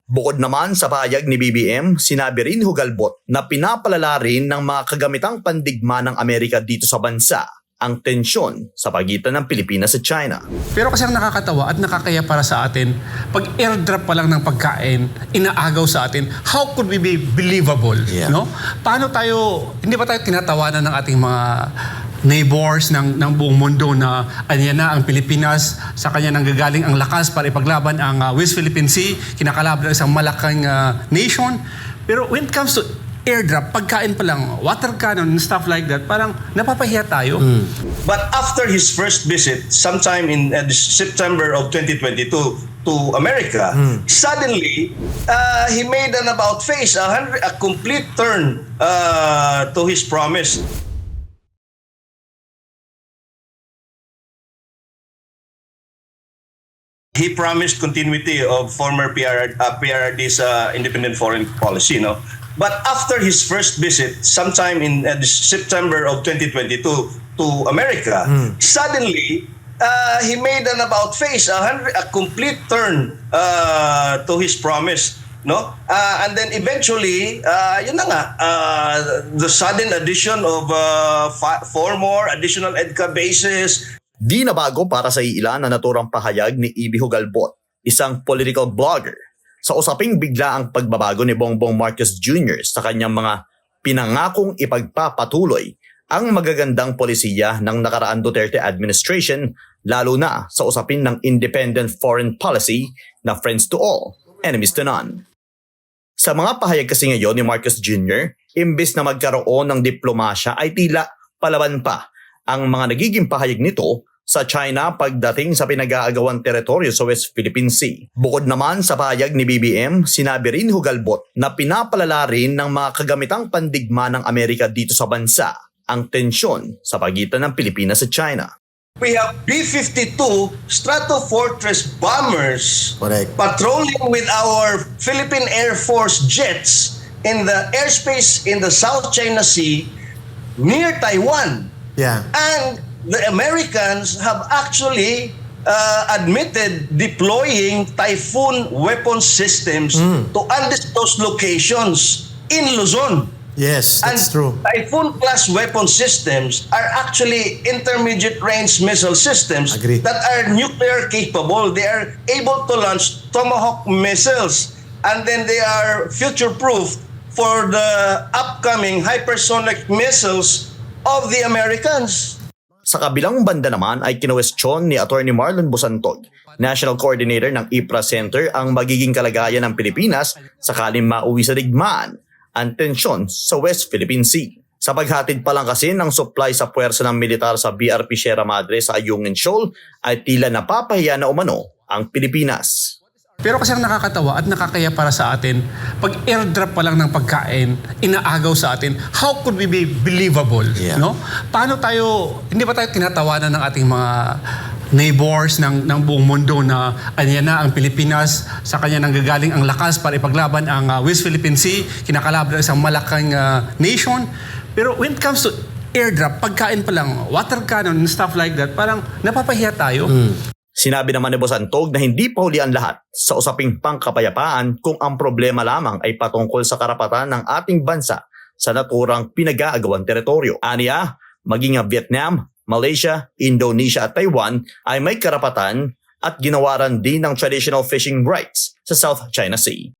Bukod naman sa pahayag ni BBM, sinabi rin Hugalbot na pinapalala rin ng mga kagamitang pandigma ng Amerika dito sa bansa ang tensyon sa pagitan ng Pilipinas at China. Pero kasi ang nakakatawa at nakakaya para sa atin, pag airdrop pa lang ng pagkain, inaagaw sa atin, how could we be believable? Yeah. No? Paano tayo, hindi ba tayo tinatawanan ng ating mga neighbors ng buong mundo na anya na ang Pilipinas, sa kanya nanggagaling ang lakas para ipaglaban ang West Philippine Sea, kinakalaban ng isang malaking nation. Pero when it comes to airdrop, pagkain pa lang, water cannon and stuff like that, parang napapahiya tayo. But after his first visit, sometime in September of 2022 to America, suddenly he made an about face, a complete turn to his promise. He promised continuity of former PRRD's independent foreign policy, no? But after his first visit, sometime in September of 2022 to America, suddenly he made an about face, a complete turn to his promise, no? And then eventually, yun na nga, the sudden addition of 4 more additional EDCA bases. Di na bago para sa ilan na naturang pahayag ni Ibi Hugalbot, isang political blogger, sa usaping bigla ang pagbabago ni Bongbong Marcos Jr. sa kanyang mga pinangakong ipagpapatuloy ang magagandang polisiya ng nakaraan Duterte administration, lalo na sa usapin ng independent foreign policy na friends to all, enemies to none. Sa mga pahayag kasi ngayon ni Marcos Jr., imbes na magkaroon ng diplomasya ay tila palaban pa ang mga nagiging pahayag nito sa China pagdating sa pinag-aagawang teritoryo sa West Philippine Sea. Bukod naman sa pahayag ni BBM, sinabi rin Hugalbot na pinapalala rin ng mga kagamitang pandigma ng Amerika dito sa bansa ang tensyon sa pagitan ng Pilipinas at China. We have B-52 Stratofortress bombers Correct. patrolling with our Philippine Air Force jets in the airspace in the South China Sea near Taiwan. Yeah. And the Americans have actually admitted deploying Typhoon weapon systems to undisclosed locations in Luzon. Yes, that's And true. Typhoon-class weapon systems are actually intermediate-range missile systems Agreed. that are nuclear capable. They are able to launch Tomahawk missiles, and then they are future-proof for the upcoming hypersonic missiles of the Americans. Sa kabilang banda naman ay kinuwestiyon ni Atty. Marlon Bosantog, National Coordinator ng IPRA Center, ang magiging kalagayan ng Pilipinas sakaling mauwi sa digmaan ang tensyon sa West Philippine Sea. Sa paghatid pa lang kasi ng supply sa puwersa ng militar sa BRP Sierra Madre sa Ayungin Shoal ay tila napapahiya na umano ang Pilipinas. Pero kasi ang nakakatawa at nakakaya para sa atin, pag airdrop pa lang ng pagkain, inaagaw sa atin, how could we be believable? Yeah. No? Paano tayo, hindi ba tayo tinatawanan ng ating mga neighbors ng buong mundo na anya na ang Pilipinas, sa kanya nanggagaling ang lakas para ipaglaban ang West Philippine Sea, kinakalaban ng isang malaking nation. Pero when it comes to airdrop, pagkain pa lang, water cannon and stuff like that, parang napapahiya tayo. Sinabi naman ni Bosantog na hindi pa huli ang lahat sa usaping pangkapayapaan kung ang problema lamang ay patungkol sa karapatan ng ating bansa sa naturang pinag-aagawang teritoryo. Aniya, maging ang Vietnam, Malaysia, Indonesia at Taiwan ay may karapatan at ginawaran din ng traditional fishing rights sa South China Sea.